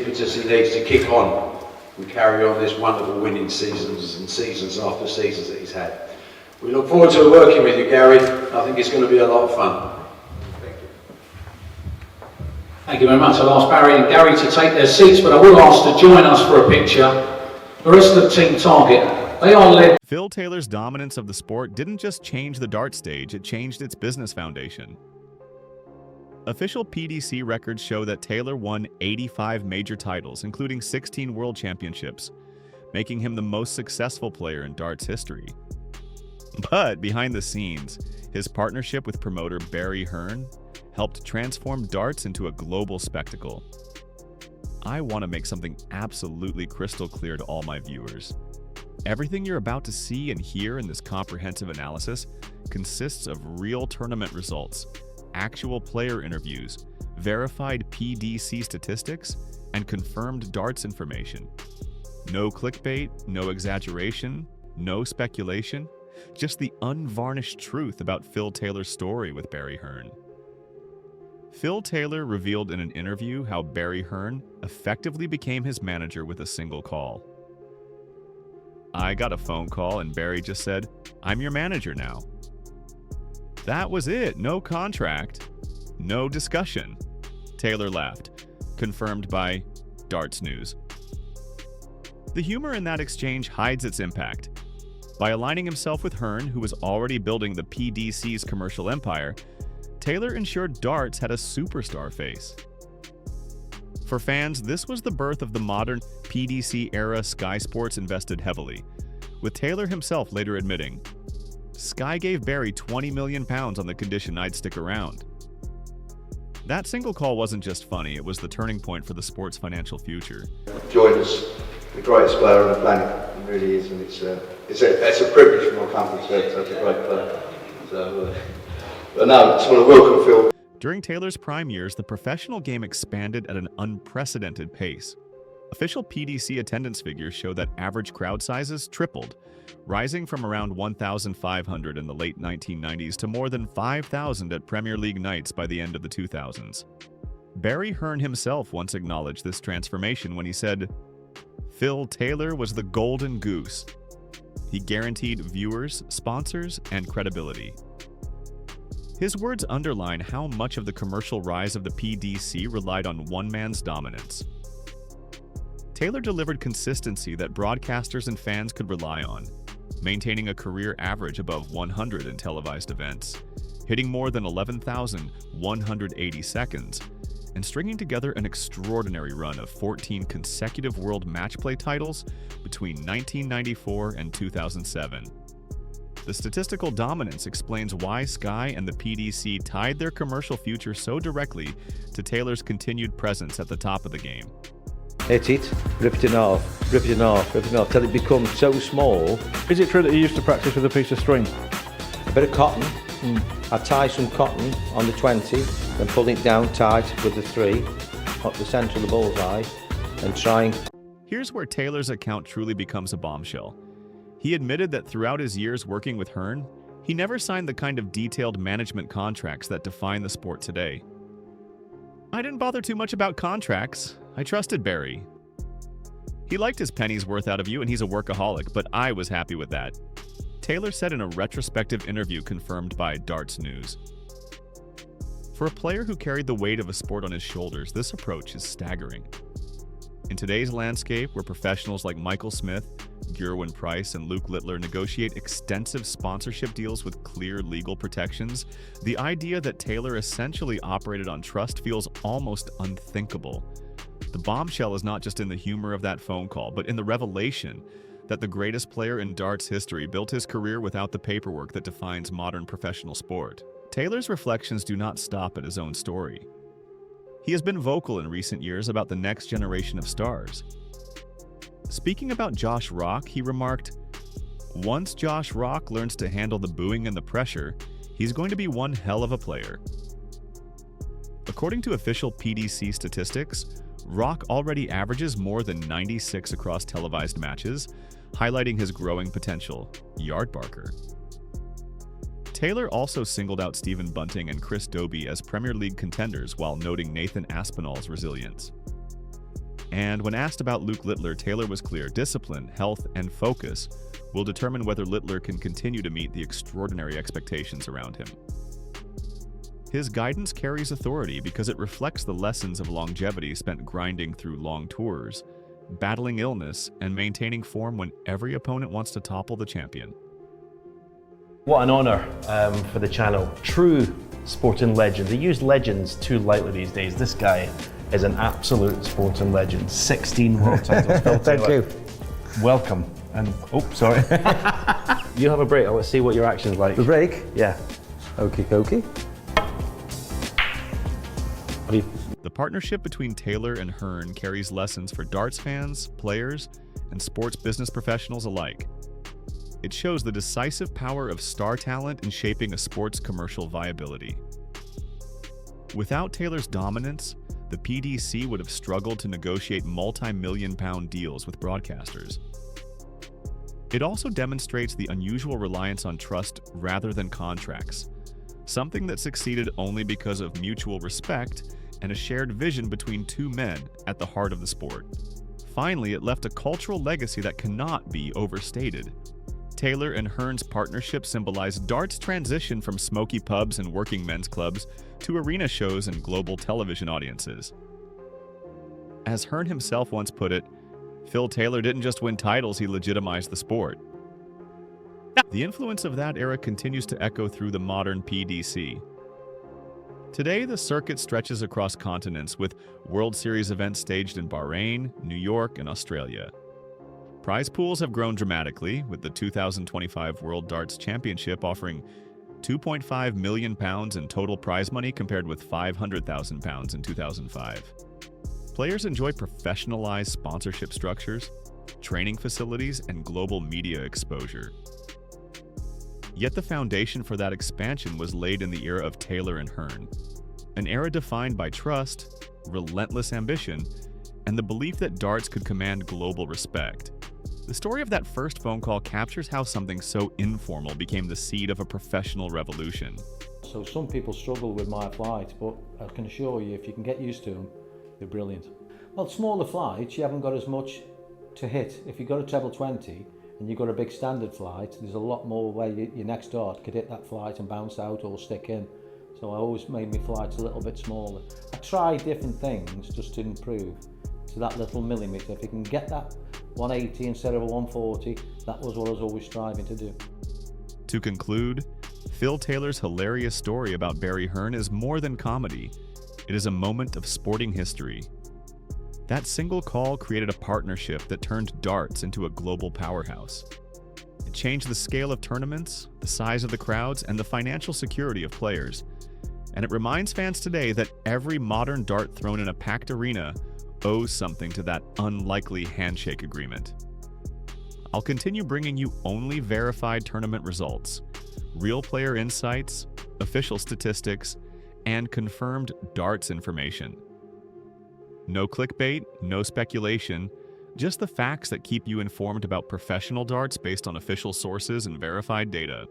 impetus he needs to kick on and carry on this wonderful winning seasons and seasons after seasons that he's had. We look forward to working with you, Gary. I think it's going to be a lot of fun. Thank you. Thank you very much. I'll ask Barry and Gary to take their seats, but I will ask to join us for a picture. The rest of the team target, they are led. Phil Taylor's dominance of the sport didn't just change the dart stage, it changed its business foundation. Official PDC records show that Taylor won 85 major titles, including 16 world championships, making him the most successful player in darts history. But behind the scenes, his partnership with promoter Barry Hearn helped transform darts into a global spectacle. I want to make something absolutely crystal clear to all my viewers. Everything you're about to see and hear in this comprehensive analysis consists of real tournament results, actual player interviews, verified PDC statistics, and confirmed darts information. No clickbait, no exaggeration, no speculation, just the unvarnished truth about Phil Taylor's story with Barry Hearn. Phil Taylor revealed in an interview how Barry Hearn effectively became his manager with a single call. "I got a phone call and Barry just said, 'I'm your manager now.' That was it, no contract, no discussion." Taylor laughed, confirmed by Darts News. The humor in that exchange hides its impact. By aligning himself with Hearn, who was already building the PDC's commercial empire, Taylor ensured darts had a superstar face. For fans, this was the birth of the modern PDC era Sky Sports invested heavily, with Taylor himself later admitting, "Sky gave Barry £20 million on the condition I'd stick around." That single call wasn't just funny, it was the turning point for the sport's financial future. Joined us, the greatest player on the planet, it really is, and it's a privilege for my company to have such a great player. But no, I just want to welcome Phil. During Taylor's prime years, the professional game expanded at an unprecedented pace. Official PDC attendance figures show that average crowd sizes tripled, rising from around 1,500 in the late 1990s to more than 5,000 at Premier League nights by the end of the 2000s. Barry Hearn himself once acknowledged this transformation when he said, "Phil Taylor was the golden goose. He guaranteed viewers, sponsors, and credibility." His words underline how much of the commercial rise of the PDC relied on one man's dominance. Taylor delivered consistency that broadcasters and fans could rely on, maintaining a career average above 100 in televised events, hitting more than 11,180 seconds, and stringing together an extraordinary run of 14 consecutive world match play titles between 1994 and 2007. The statistical dominance explains why Sky and the PDC tied their commercial future so directly to Taylor's continued presence at the top of the game. Hit it, rip it off, rip it off, rip it off, till it becomes so small. Is it true that you used to practice with a piece of string? A bit of cotton. I tie some cotton on the 20, then pull it down tight with the 3, at the centre of the bullseye, and try and... Here's where Taylor's account truly becomes a bombshell. He admitted that throughout his years working with Hearn, he never signed the kind of detailed management contracts that define the sport today. "I didn't bother too much about contracts. I trusted Barry. He liked his penny's worth out of you and he's a workaholic, but I was happy with that," Taylor said in a retrospective interview confirmed by Darts News. For a player who carried the weight of a sport on his shoulders, this approach is staggering. In today's landscape, where professionals like Michael Smith, Gerwin Price, and Luke Littler negotiate extensive sponsorship deals with clear legal protections, the idea that Taylor essentially operated on trust feels almost unthinkable. The bombshell is not just in the humor of that phone call, but in the revelation that the greatest player in darts history built his career without the paperwork that defines modern professional sport. Taylor's reflections do not stop at his own story. He has been vocal in recent years about the next generation of stars. Speaking about Josh Rock, he remarked, "Once Josh Rock learns to handle the booing and the pressure, he's going to be one hell of a player." According to official PDC statistics, Rock already averages more than 96 across televised matches, highlighting his growing potential. Yardbarker. Taylor also singled out Stephen Bunting and Chris Dobie as Premier League contenders while noting Nathan Aspinall's resilience. And when asked about Luke Littler, Taylor was clear: discipline, health, and focus will determine whether Littler can continue to meet the extraordinary expectations around him. His guidance carries authority because it reflects the lessons of longevity spent grinding through long tours, battling illness, and maintaining form when every opponent wants to topple the champion. What an honour for the channel. True sporting legend. They use legends too lightly these days. This guy is an absolute sporting legend. 16 world titles. Phil Thank Taylor. you. Welcome. And, oh, sorry. You have a break. Let's see what your action's like. The break? Yeah. Okie dokie. The partnership between Taylor and Hearn carries lessons for darts fans, players, and sports business professionals alike. It shows the decisive power of star talent in shaping a sport's commercial viability. Without Taylor's dominance, the PDC would have struggled to negotiate multi-million-pound deals with broadcasters. It also demonstrates the unusual reliance on trust rather than contracts, something that succeeded only because of mutual respect and a shared vision between two men at the heart of the sport. Finally, it left a cultural legacy that cannot be overstated. Taylor and Hearn's partnership symbolized dart's transition from smoky pubs and working men's clubs to arena shows and global television audiences. As Hearn himself once put it, Phil Taylor didn't just win titles, he legitimized the sport. The influence of that era continues to echo through the modern PDC. Today, the circuit stretches across continents with World Series events staged in Bahrain, New York, and Australia. Prize pools have grown dramatically, with the 2025 World Darts Championship offering £2.5 million in total prize money compared with £500,000 in 2005. Players enjoy professionalized sponsorship structures, training facilities, and global media exposure. Yet the foundation for that expansion was laid in the era of Taylor and Hearn, an era defined by trust, relentless ambition, and the belief that darts could command global respect. The story of that first phone call captures how something so informal became the seed of a professional revolution. So some people struggle with my flights, but I can assure you, if you can get used to them, they're brilliant. Well, smaller flights, you haven't got as much to hit. If you've got a treble 20 and you've got a big standard flight, there's a lot more where your next dart could hit that flight and bounce out or stick in. So I always made my flights a little bit smaller. I try different things just to improve to that little millimetre. If you can get that 180 instead of a 140, that was what I was always striving to do. To conclude, Phil Taylor's hilarious story about Barry Hearn is more than comedy. It is a moment of sporting history. That single call created a partnership that turned darts into a global powerhouse. It changed the scale of tournaments, the size of the crowds, and the financial security of players. And it reminds fans today that every modern dart thrown in a packed arena owes something to that unlikely handshake agreement. I'll continue bringing you only verified tournament results, real player insights, official statistics, and confirmed darts information. No clickbait, no speculation, just the facts that keep you informed about professional darts based on official sources and verified data.